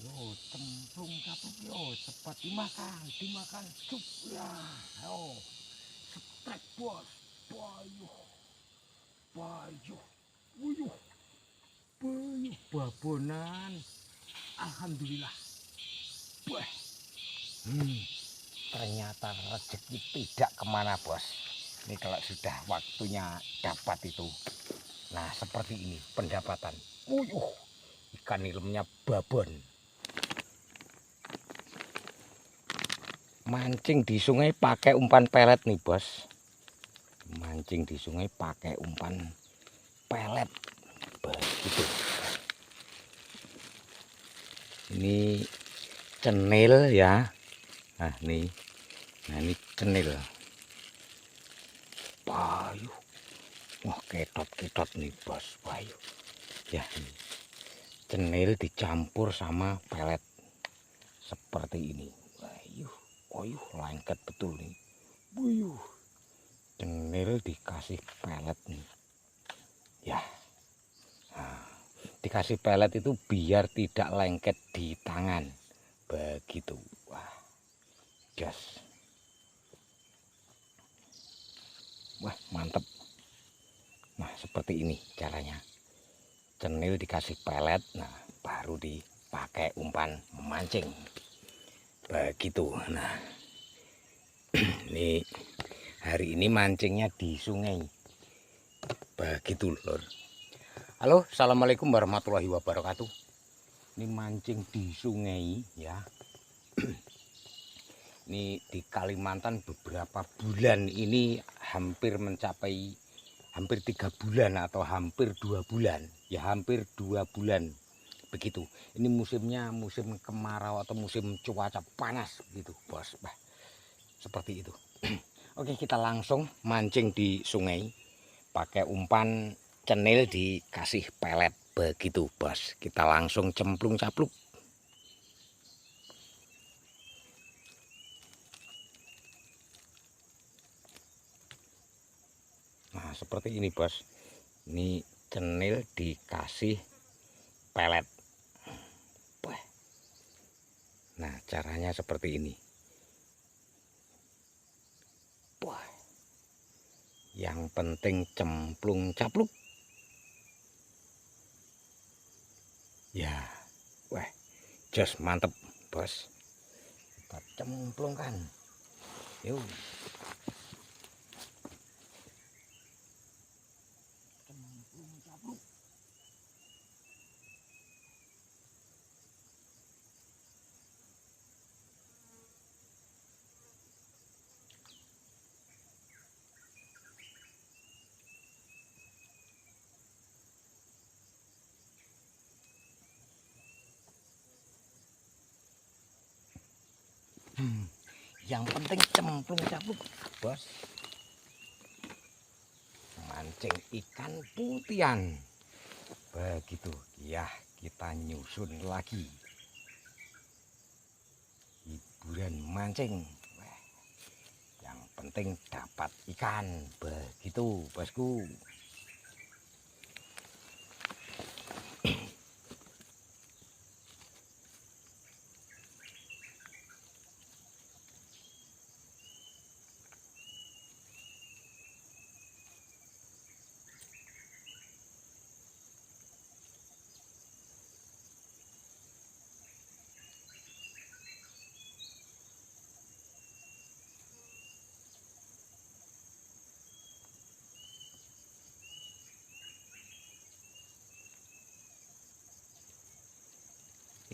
Yo, cemplung capung yo, cepat dimakan, dimakan cup ya. Yo, strike bos, payuh, payuh, wuyuh, payuh, babonan. Alhamdulillah. Wah, ternyata rezeki tidak kemana bos. Ini kalau sudah waktunya dapat itu. Nah seperti ini pendapatan. Wuyuh, ikan nilemnya babon. Mancing di sungai pakai umpan pelet nih bos. Mancing di sungai pakai umpan pelet. Begitu. Ini cenil ya. Nah nih. Nah ini cenil. Payuh. Wah ketot-ketot nih bos. Payuh. Ya ini. Cenil dicampur sama pelet. Seperti ini. Wayuh. Wayuh lengket betul nih. Wuyuh. Cenil dikasih pelet nih. Ya. Nah, dikasih pelet itu biar tidak lengket di tangan. Begitu. Wah. Gas. Wah, mantep. Nah, seperti ini caranya. Cenil dikasih pelet, nah baru dipakai umpan memancing. Begitu. Nah, ini hari ini mancingnya di sungai. Begitu, Lur. Halo, assalamualaikum warahmatullahi wabarakatuh. Ini mancing di sungai ya. Ini di Kalimantan beberapa bulan ini hampir mencapai hampir 3 bulan atau hampir 2 bulan. Ya hampir 2 bulan begitu. Ini musimnya musim kemarau atau musim cuaca panas gitu bos. Bah, seperti itu. Oke, kita langsung mancing di sungai pakai umpan cenil dikasih pelet begitu bos. Kita langsung cemplung capluk. Nah seperti ini bos. Ini cenil dikasih pelet. Nah caranya seperti ini. Wah, yang penting cemplung capluk. Ya, wah, jos mantep bos. Kita cemplungkan. Yuk. Cemplung capluk. Yang penting cemplung capluk bos. Mancing ikan putihan. Begitu ya, kita nyusun lagi hiburan mancing. Yang penting dapat ikan. Begitu bosku.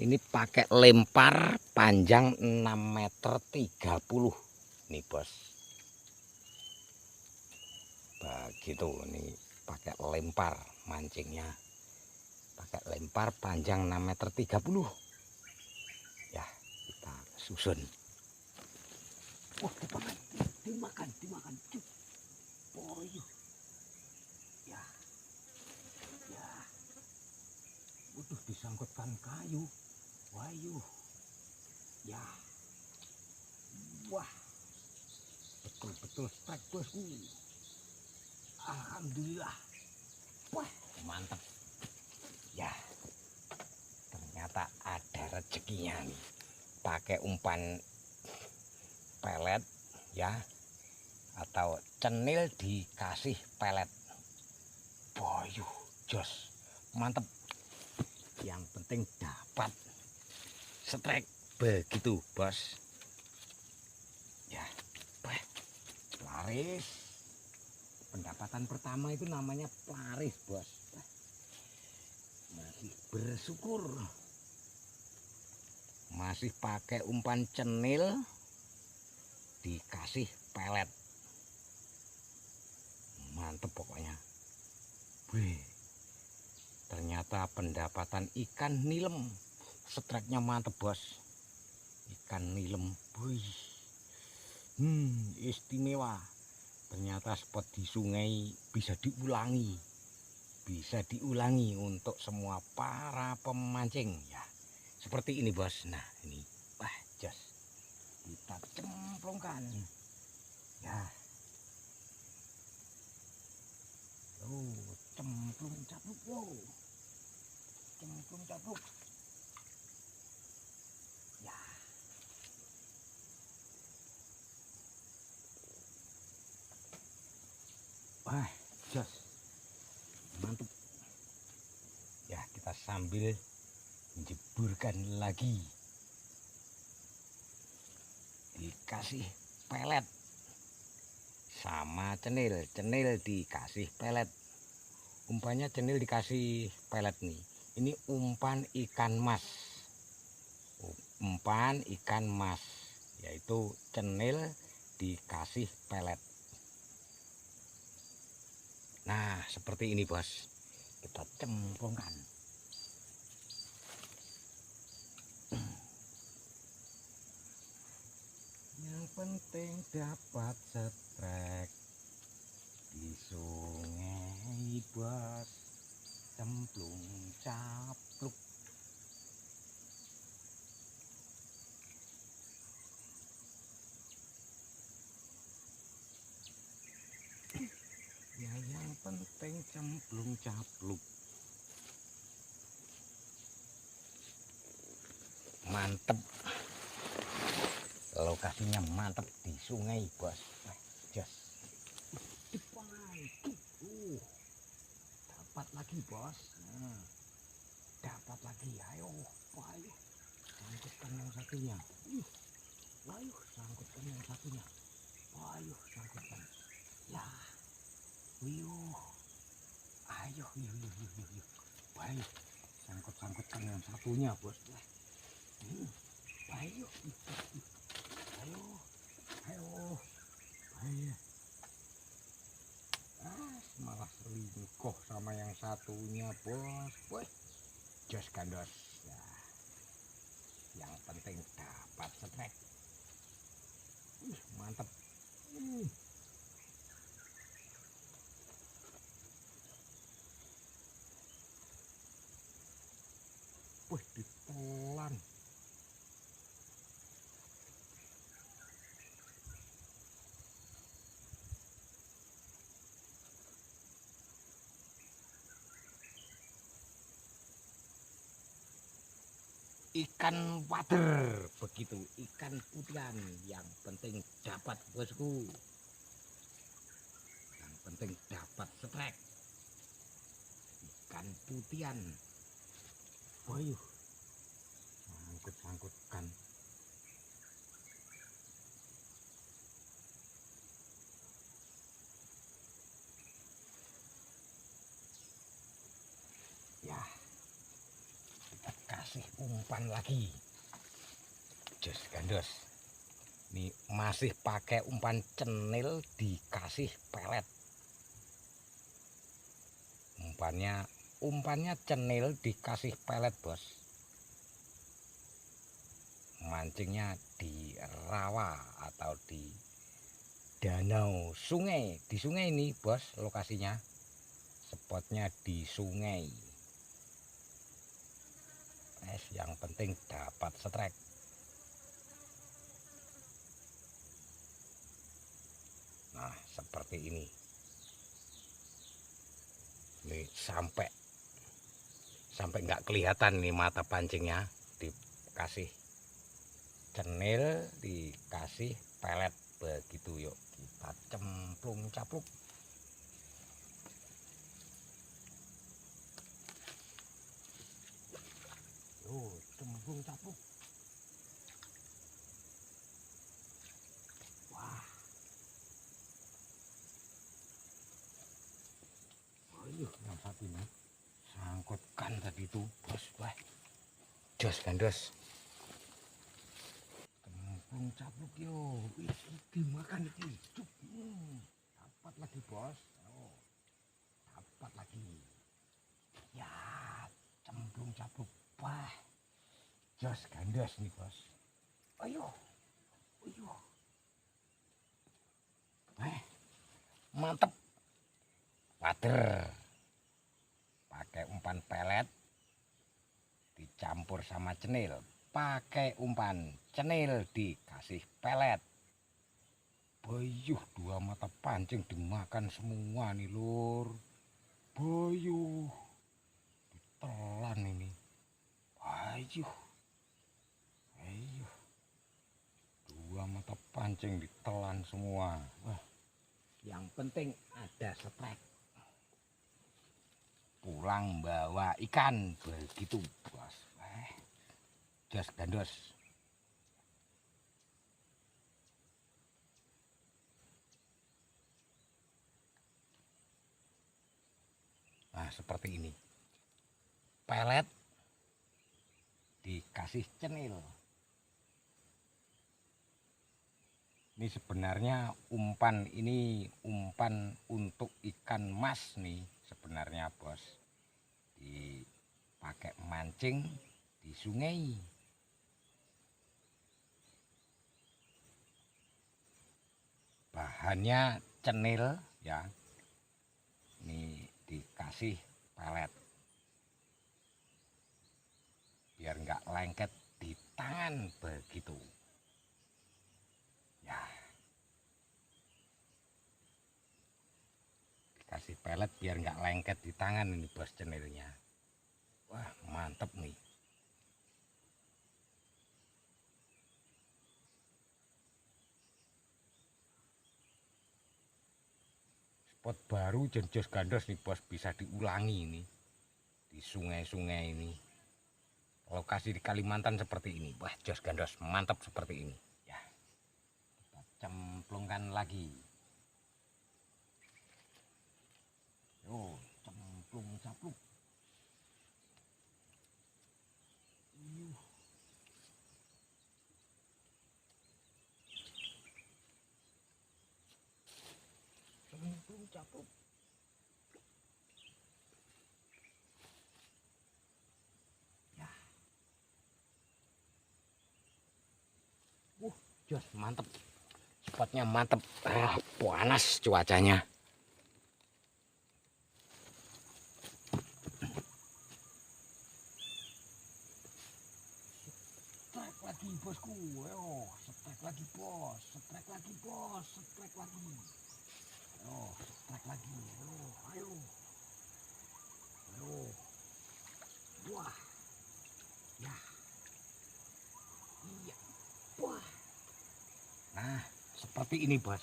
Ini pakai lempar panjang 6,30 meter nih bos. Begitu, ini pakai lempar mancingnya. Pakai lempar panjang 6,30 meter. Ya, kita susun. Wah, dimakan. Oh, iya. Ya, ya. Waduh, disangkutkan kayu. Wayuh. Ya. Wah. Betul-betul strike bosku. Alhamdulillah. Wah, mantap. Ya. ternyata ada rezekinya nih. Pakai umpan pelet ya, atau cenil dikasih pelet. Boyuh, jos, mantep. Yang penting dapat strike, begitu bos. Ya, laris. Pendapatan pertama itu namanya laris bos. Masih bersyukur. Masih pakai umpan cenil dikasih pelet. Mantep pokoknya. Wih, ternyata pendapatan ikan nilem. Strike-nya mantep bos. Ikan nilem. Wih, istimewa. Ternyata spot di sungai bisa diulangi. Bisa diulangi untuk semua para pemancing ya. Seperti ini bos. Nah ini, wah jos, kita cemplungkan ya. Cemplung capluk, cemplung capluk ya. Wah jos, mantap ya. Kita sambil menjeburkan lagi, dikasih pelet sama cenil. Cenil dikasih pelet, umpannya cenil dikasih pelet nih. Ini umpan ikan mas, umpan ikan mas, yaitu cenil dikasih pelet. Nah seperti ini bos, kita cemplungkan. Yang penting dapat strike di sungai bos, cemplung capluk. Ya yang penting cemplung capluk. Mantep, lokasinya mantep di sungai bos. Jos, dapat lagi bos. Dapat lagi, ayo, ayo, sangkutkan yang satunya. Ayo, sangkutkan yang satunya. Ayo, sangkutkan. Ya, ayo, ayo, sangkutkan yang satunya bos. Ayo, ayo, ayo. Malah selingkuh sama yang satunya bos. Woi, jos gandos ya. Yang penting dapat strike. Mantep. Wih, ditelan. Ikan wader, begitu, ikan putihan. Yang penting dapat bosku, yang penting dapat strike. Ikan putihan. Wayuh, sangkutkan. Ya, kita kasih umpan lagi. Jos gandos. Ini masih pakai umpan cenil dikasih pelet. Umpannya cenil dikasih pelet bos. Mancingnya di rawa atau di danau sungai. Di sungai ini bos lokasinya. Spotnya di sungai. Yang penting dapat strike. Nah seperti ini. Ini sampai sampai nggak kelihatan nih mata pancingnya. Dikasih cenil, dikasih pelet begitu. Yuk kita cemplung capluk. Yuk cemplung capluk. Wah, ayo yang satu ini sangkutkan tadi tuh bos. Wah, jos gandos. Cemplung capluk yo. Dimakan iki. Dapat lagi bos. Oh, dapat lagi. Ya, cemplung capluk. Wah, jos gandos nih bos. Ayo, ayo. Mantep. Wader. Pakai umpan pelet dicampur sama cenil. Pakai umpan cenil dikasih pelet. Bayuh, 2 mata pancing dimakan semua nih lur. Bayuh, ditelan ini. Bayuh, ayo, 2 mata pancing ditelan semua. Wah, yang penting ada setrek. Pulang bawa ikan begitu bos. Jos gandos. Nah seperti ini, pelet dikasih cenil. Ini sebenarnya umpan ini umpan untuk ikan mas nih sebenarnya bos. Dipakai mancing di sungai. Bahannya cenil ya. Ini dikasih pelet biar nggak lengket di tangan begitu ya. Dikasih pelet biar nggak lengket di tangan ini bos cenilnya. Wah mantep nih. Spot baru jos gandos nih bos, bisa diulangi ini di sungai-sungai ini. Lokasi di Kalimantan seperti ini. Wah jos gandos mantap seperti ini ya. Kita cemplungkan lagi. Yo cemplung capluk. Cemplung capluk. Ya. Jos mantep. Spotnya mantep. Panas cuacanya. Setrek lagi bosku. Ayo, setrek lagi bos. Setrek lagi bos. Setrek lagi. Ayo, setrek lagi. Ayo. Ayo. Wah. Ya. Iya. Wah. Nah, seperti ini bos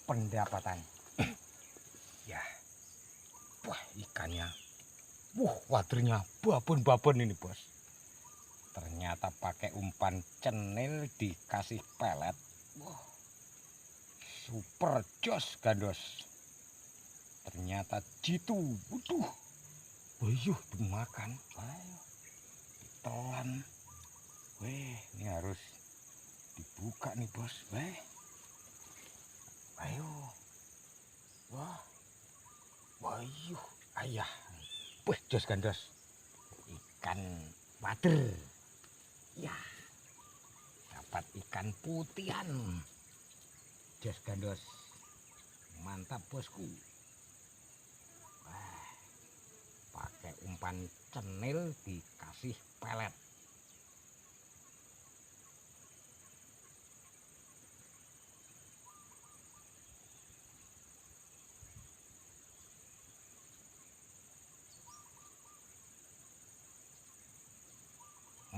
pendapatan. Ya. Wah, ikannya. Wah, wadernya babon-babon ini bos. Ternyata pakai umpan cenil dikasih pelet. Wah. Super jos gandos. Ternyata jitu. Waduh. Bayuh dimakan. Ayo. Ditelan. Weh, ini harus dibuka nih bos. Weh. Ayo. Wah. Bayuh. Ayah. Wih, jos gandos. Ikan wader. Ya. Dapat ikan putihan. Jos gandos. Mantap bosku. Wah. Pakai umpan cenil dikasih pelet.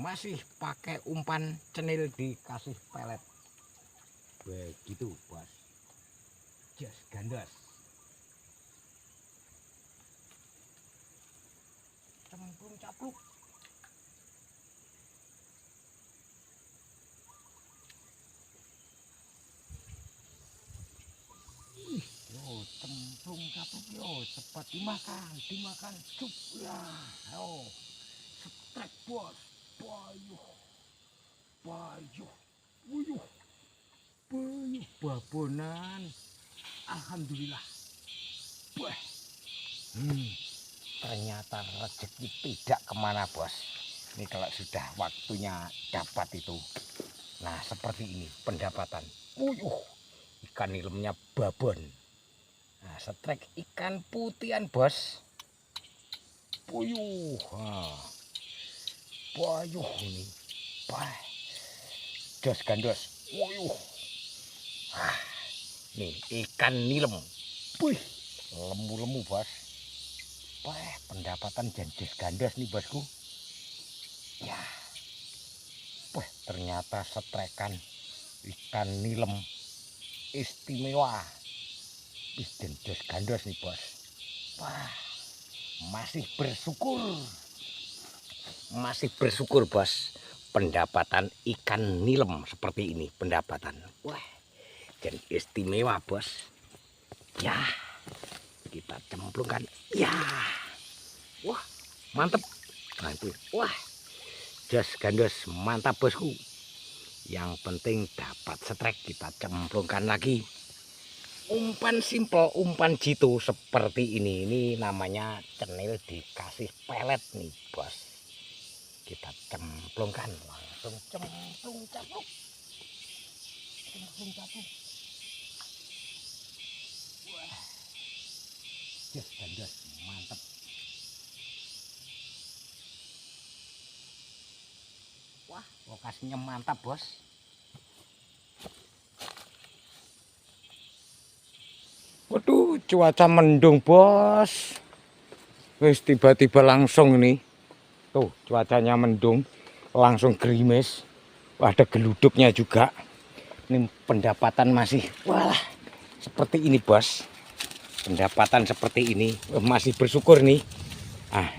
masih pakai umpan cenil dikasih pelet. Begitu bos. Jas gandas. Cemplung capluk. Yo, cemplung capluk yo, cepat dimakan, cup ya. Yo, setrek bos, payuh, wuyuh, babonan. Alhamdulillah. Wah, ternyata rezeki tidak kemana bos. Ini kalau sudah waktunya dapat itu. Nah seperti ini pendapatan. Wuyuh, ikan nilemnya babon. Nah, setrek ikan putihan bos. Puyuh, payuh ini, jas gandos. Wuyuh, nih ikan nilem. Wih, lemu-lemu bos. Pendapatan jas gandos nih bosku. Ya, ternyata setrekan ikan nilem istimewa. Dan jas gandos nih bos. Masih bersyukur bos. Pendapatan ikan nilem seperti ini pendapatan. Dan istimewa bos. Ya, kita cemplungkan. Ya, wah mantep. Nah, itu, jas gandos mantap bosku. Yang penting dapat setrek, kita cemplungkan lagi. Umpan simpel, umpan jitu seperti ini. Ini namanya cenil dikasih pelet nih bos. Kita cemplungkan, langsung cemplung capluk. Jas gandos mantap. Wah, lokasinya mantap bos. Waduh, cuaca mendung bos. Wis tiba-tiba langsung nih. Tuh, cuacanya mendung, langsung gerimis. Ada geluduknya juga. Ini pendapatan masih, seperti ini bos. Pendapatan seperti ini, masih bersyukur nih.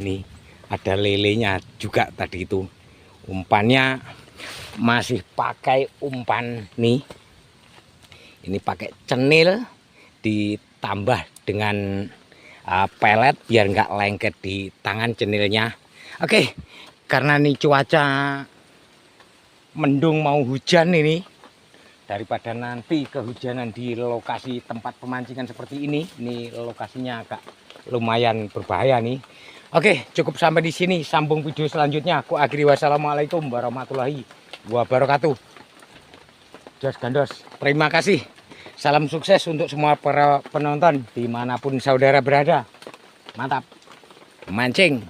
Nih ada lelenya juga tadi itu. Umpannya masih pakai umpan nih. Ini pakai cenil ditambah dengan pelet biar nggak lengket di tangan cenilnya. Oke, karena nih cuaca mendung mau hujan ini, daripada nanti kehujanan di lokasi tempat pemancingan seperti ini lokasinya agak lumayan berbahaya nih. Oke, cukup sampai di sini. Sambung video selanjutnya. Aku akhiri, wassalamualaikum warahmatullahi wabarakatuh. Jas gandos, terima kasih. Salam sukses untuk semua para penonton dimanapun saudara berada. Mantap, mancing.